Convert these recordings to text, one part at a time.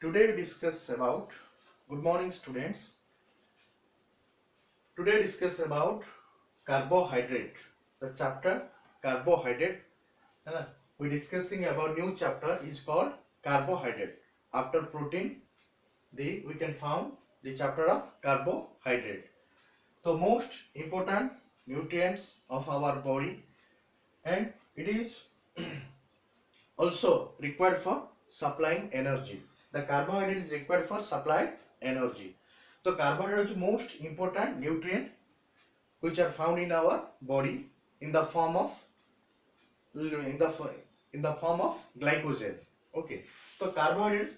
Today we discuss about good morning students. Today discuss about carbohydrate. The chapter carbohydrate. We discussing about new chapter is called carbohydrate. After protein, we can found the chapter of carbohydrate. The most important nutrients of our body, and it is also required for supplying energy. The carbohydrate is required for supply energy. So carbohydrate is most important nutrient which are found in our body in the form of glycogen. Okay. So carbohydrate,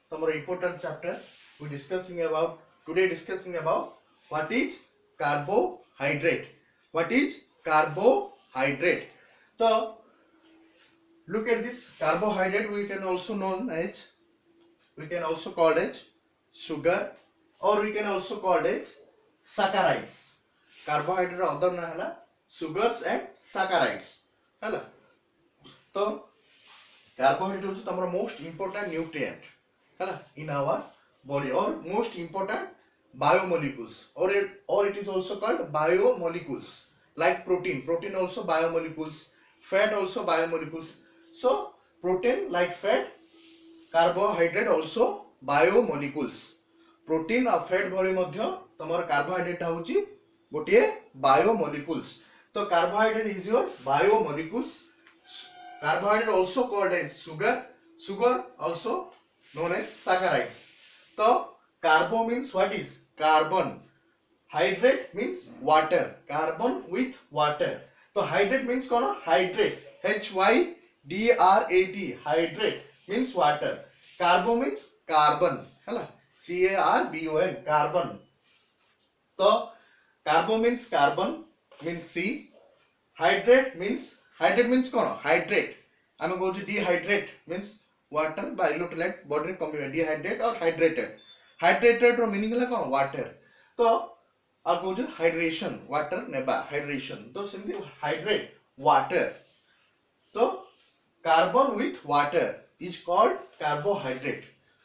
some important chapter we discussing about today. Discussing about what is carbohydrate. What is carbohydrate? So look at this carbohydrate. We can also call it sugar, or we can also call it saccharides. Carbohydrate other na hala sugars and saccharides hala. So carbohydrate is the most important nutrient hala in our body, or most important biomolecules, or it is also called biomolecules, like protein also biomolecules, fat also biomolecules. So protein like fat, carbohydrate also biomolecules. Protein और fat भली मध्य तमर carbohydrate होची गोटे biomolecules. तो carbohydrate is your biomolecules. Carbohydrate also called as sugar also known as saccharides. So carbo means what is carbon, hydrate means water, carbon with water. So hydrate means कौन hydrate, HYDRAT, hydrate means water. Carbo means carbon, है CARBON, carbon. So carbo means carbon means C. Hydrate means कौन hydrate. I am going to dehydrate means water by electrolyte body कमी dehydrate or hydrated. Hydrated row meaning है कौन water. तो और कौन hydration water नेबा hydration. तो simply hydrate water. तो carbon with water is called carbohydrate.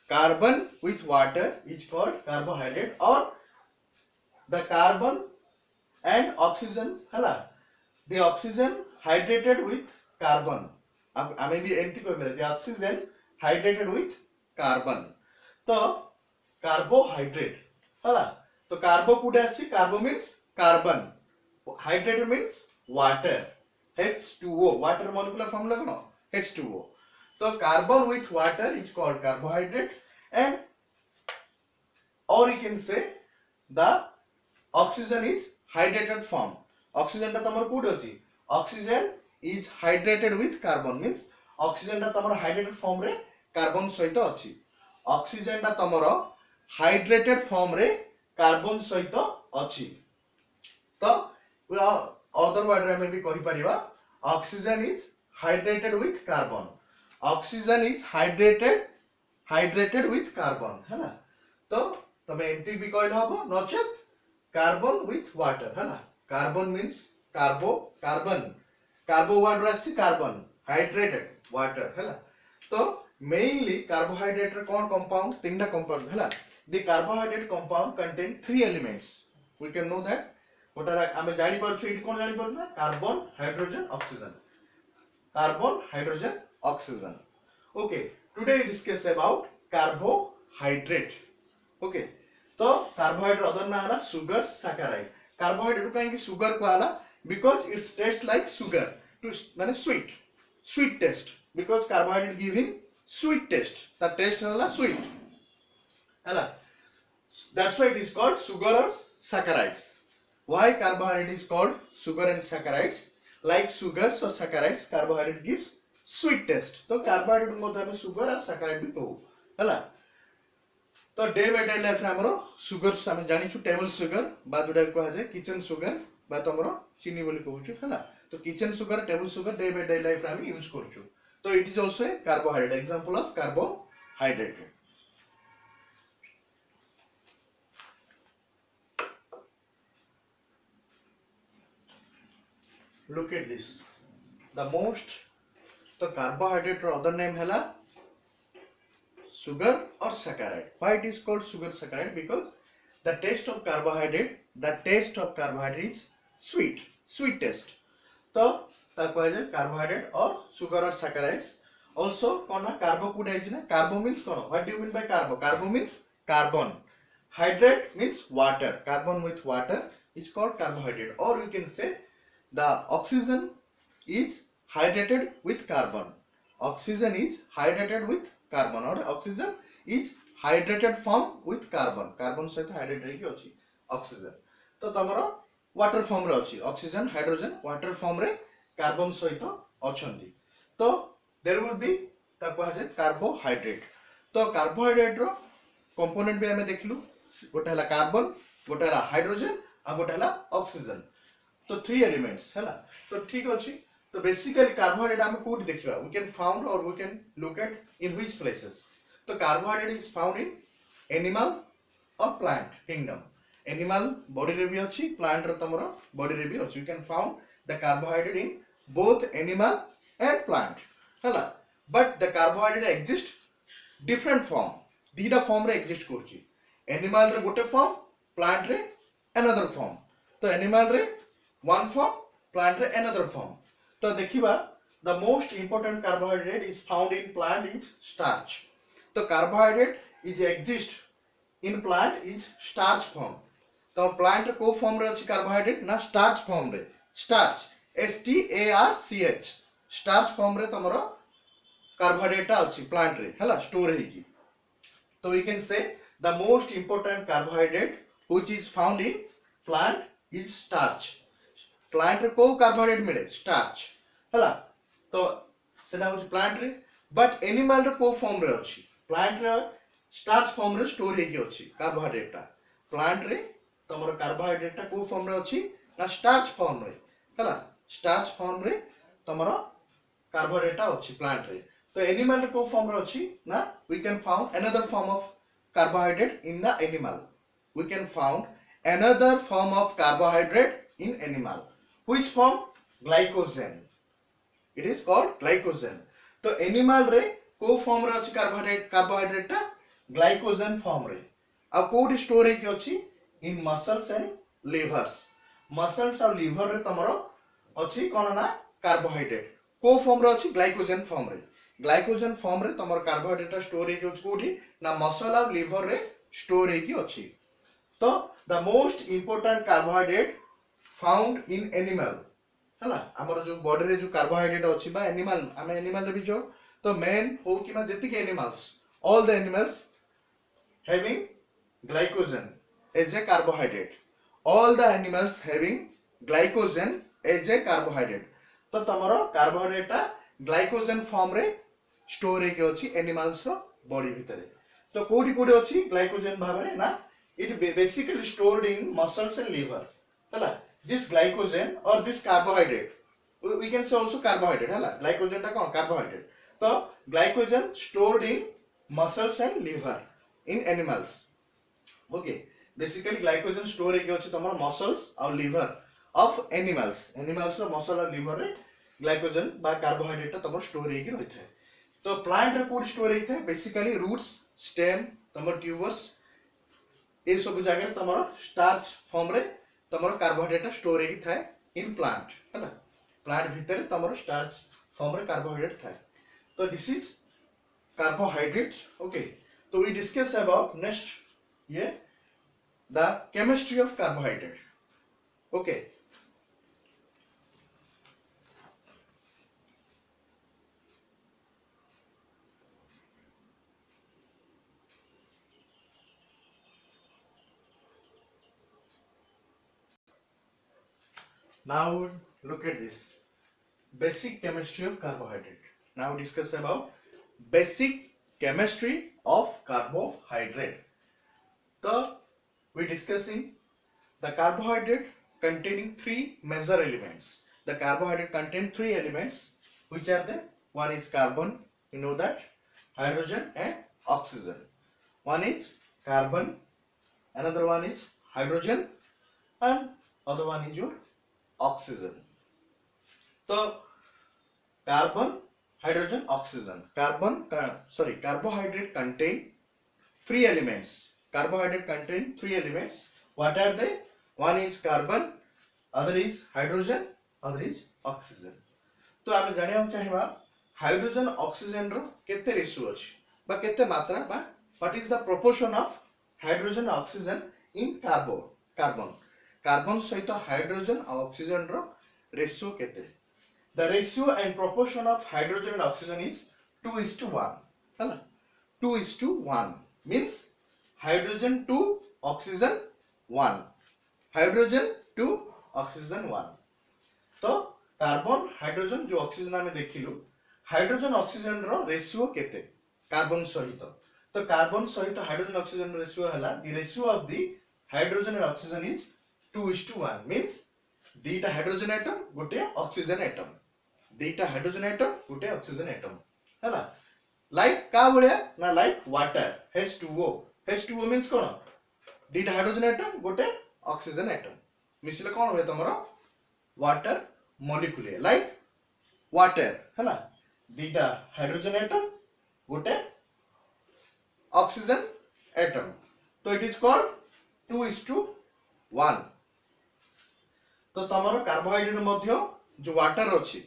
Carbon with water is called carbohydrate, or the carbon and oxygen hala. The oxygen hydrated with carbon. I may be empty the oxygen hydrated with carbon. So carbohydrate hala. So carbo potassium, carbo means carbon. Hydrated means water. H2O. Water molecular formula no? H2O. So carbon with water is called carbohydrate, and or you can say the oxygen is hydrated form. Oxygen ta tamar code अछि. Oxygen is hydrated with carbon means oxygen ta tamar hydrated form रे carbon सहित अछि. Oxygen ta tamar hydrated form रे carbon सहित अछि. तो other word में भी कहि परिबा oxygen is hydrated with carbon. Oxygen is hydrated with carbon है ना. तो तमे एमती भी कहल हबो नचेत carbon with water है ना. Carbon means carbon word रासी carbon, hydrated water है ना. तो mainly carbohydrate रे कोन compound तीनटा compound है ना. The carbohydrate compound contain three elements. We can know that गोटा आमे जानि परछु इट कोन जानि परना carbon hydrogen oxygen. Carbon, hydrogen, oxygen. Okay, today we discuss about carbohydrate. Okay, so carbohydrate other na hala sugar, saccharide. Carbohydrate kahinki sugar ko hala because it's taste like sugar, to mane sweet taste, because carbohydrate giving sweet taste. The taste hala sweet. Hala. That's why it is called sugar or saccharides. Why carbohydrate is called sugar and saccharides? Like sugars or saccharides, carbohydrate gives sweet taste. तो carbohydrate मध्य में sugar और saccharide भी कहू हैला. तो day by day life रे हमरो sugar हम जानि छु टेबल sugar बा जोडा कहै छै किचन sugar बा तमरो चीनी बोली कहू छु हैला. तो kitchen sugar, table sugar day by day life रे हम यूज करू छु. तो it is also a carbohydrate, example of carbohydrate. Look at this. The carbohydrate other name hela sugar or saccharide. Why it is called sugar saccharide? Because the taste of carbohydrate is sweet taste. So carbohydrate or sugar or saccharides. Also carbo food is carbo means what do you mean by carbo? Carbo means carbon. Hydrate means water. Carbon with water is called carbohydrate. Or you can say the oxygen is hydrated with carbon. Oxygen is hydrated with carbon, or oxygen is hydrated form with carbon. Carbon सहित hydrated होगी अच्छी oxygen. तो तमरो water form रे अच्छी oxygen, hydrogen water form रे carbon सहित अच्छी. तो there will be ताको है carbohydrate. तो carbohydrate रो component भी हमें देखलु. गोटे हला carbon, गोटे हला hydrogen, आ गोटे हला oxygen. तो 3 elements है ना. तो ठीक अच्छी. So basically carbohydrate आमे कोड देखिबा. We can found or we can look at in which places. So carbohydrate is found in animal or plant kingdom. Animal body रे भी अछि, plant रो तमरो body रे भी अछि. You can found the carbohydrate in both animal and plant. हैला. But the carbohydrate exist different form. दीटा form रे exist करछि. Animal रे गोटे form, plant रे another form. तो animal रे one form, plant रे another form. तो देखिबा the most important carbohydrate is found in plant is starch. तो carbohydrate is exist in plant is starch form. तो plant रे को form रे अछि carbohydrate ना starch form रे. Starch STARCH starch form रे तमरो carbohydrate अछि plant रे हला store हेगी. So we can say the most important carbohydrate which is found in plant is starch. Plant रे को carbohydrate मिले starch हला. तो सेटा होछि plant रे, but animal रे को form रे अछि. Plant रे starch form रे store हेगी अछि carbohydrate टा. Plant रे तमरो carbohydrate टा को form रे अछि ना starch form रे हला. Starch form रे तमरो carbohydrate टा अछि plant रे. तो animal रे को form रे अछि ना we can found another form of carbohydrate in the animal. We can found another form of carbohydrate in animal. Which form? Glycogen. It is called glycogen. तो animal रे को form रे अछि carbohydrate टा glycogen form रे. अब code store हे कि अछि in muscles and livers. Muscles और liver रे तमरो अछि कोन ना carbohydrate. को form रे अछि glycogen form रे. Glycogen form रे तमरो carbohydrate टा store हे कि अछि कोडी ना muscle और liver रे store हे कि अछि. तो the most important carbohydrate found in animal हैला हमर जो बॉडी रे जो कार्बोहाइड्रेट अछि बा एनिमल आमे एनिमल रे भी जो तो मेन हो कि ना जति के animals all the animals having glycogen as a carbohydrate. All the animals having glycogen as a carbohydrate. तो तमरो कार्बोहाइड्रेट टा ग्लाइकोजन फॉर्म रे स्टोर हे के अछि एनिमल्स रो बॉडी भितरे. तो कोडी कोडी अछि ग्लाइकोजन भाबरे ना it basically stored in muscles and liver हैला. This glycogen or this carbohydrate we can say also carbohydrate हैला. Glycogen टा कोन carbohydrate. तो glycogen stored in muscles and liver in animals. Okay, basically glycogen store हे अछि तमर muscles और liver of animals. Animals row muscle और liver रे glycogen बा carbohydrate टा तमर store हे कि रहित है. तो plant रे कोड store हे है basically roots, stem, तमर tubers ए सब जगह तमरो starch form रे तमरो कार्बोहाइड्रेट स्टोर हेगी थाए इन प्लांट है ना. प्लांट भीतर तमरो स्टार्च फॉर्म रे कार्बोहाइड्रेट थाए. तो दिस इज कार्बोहाइड्रेट. ओके, तो वी डिस्कस अबाउट नेक्स्ट ये the chemistry of carbohydrate. Okay, now look at this basic chemistry of carbohydrate. Now discuss about basic chemistry of carbohydrate. So we discussing the carbohydrate containing three major elements. The carbohydrate contain three elements which are the one is carbon, you know that, hydrogen and oxygen. One is carbon, another one is hydrogen and other one is your oxygen. तो carbon hydrogen, oxygen. Carbohydrate contain three elements. Carbohydrate contain three elements. What are they? One is carbon, other is hydrogen, other is oxygen. तो आम जाना चाहिए hydrogen oxygen रो केते ratio अछि बा केते मात्रा बा what is the proportion of hydrogen oxygen in carbon सहित हाइड्रोजन और ऑक्सीजन रो रेशियो केते the ratio and proportion of hydrogen and oxygen is 2:1 हैला 2:1 means hydrogen 2 oxygen 1 hydrogen 2 oxygen 1 तो कार्बन हाइड्रोजन जो ऑक्सीजन आमे देखिलु हाइड्रोजन ऑक्सीजन रो रेशियो केते carbon सहित तो कार्बन सहित हाइड्रोजन ऑक्सीजन रेशियो हला the ratio of the hydrogen and oxygen is 2:1 means दीटा hydrogen atom गोटे ऑक्सीजन एटम दीटा हाइड्रोजन एटम गोटे ऑक्सीजन एटम हला लाइक का बळिया ना लाइक वाटर H2O मींस कोन दीटा हाइड्रोजन एटम गोटे ऑक्सीजन एटम मिसले कोन होय तमरो वाटर मॉलिक्यूल लाइक वाटर हैला दीटा हाइड्रोजन एटम गोटे ऑक्सीजन एटम तो इट इज कॉल्ड 2:1 तो तमरो कार्बोहाइड्रेट मध्य जो वाटर अछि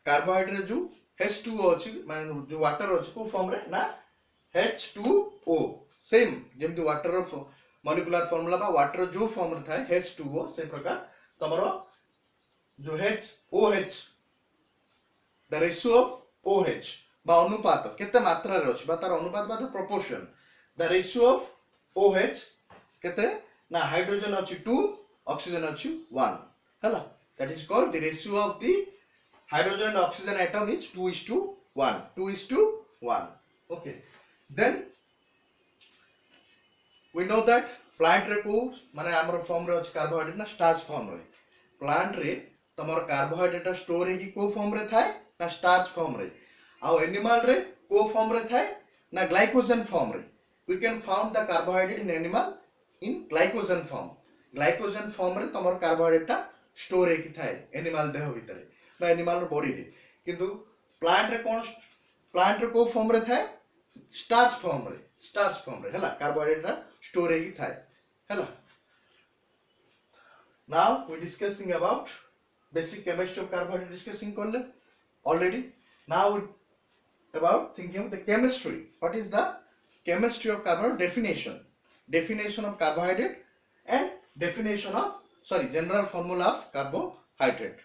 कार्बोहाइड्रेट जो H2O अछि माने जो वाटर अछि को फॉर्म रे ना H2O सेम जेमति वाटर रो मॉलिक्यूलर फार्मूला बा वाटर जो फॉर्म रे थाए H2O से प्रकार तमरो जो OH the ratio of OH बा अनुपात केते मात्रा रे अछि बा तार अनुपात बा the proportion the ratio of OH केते ना हाइड्रोजन अछि 2 ऑक्सीजन अछि 1 हैला that is called the ratio of the hydrogen and oxygen atom is 2:1 okay then we know that plant रे को माने हमर फॉर्म रे अछि कार्बोहाइड्रेट ना स्टार्च फॉर्म रे प्लांट रे तमर कार्बोहाइड्रेट स्टोर हेकी को फॉर्म रे थाए ना स्टार्च फॉर्म रे आ एनिमल रे को फॉर्म रे थाए ना ग्लाइकोजन फॉर्म रे we can found the carbohydrate in animal in glycogen form रे तमर कार्बोहाइड्रेट स्टोर हेकी थाए एनिमल देह भीतर बा एनिमल रो बॉडी रे किंतु प्लांट रे को फॉर्म रे थाए स्टार्च फॉर्म रे हला कार्बोहाइड्रेट स्टोर हेकी थाए हला now we discussing about basic chemistry of carbohydrate discussing करले already now we about thinking of the chemistry what is the chemistry of carbohydrate definition of carbohydrate and general formula of carbohydrate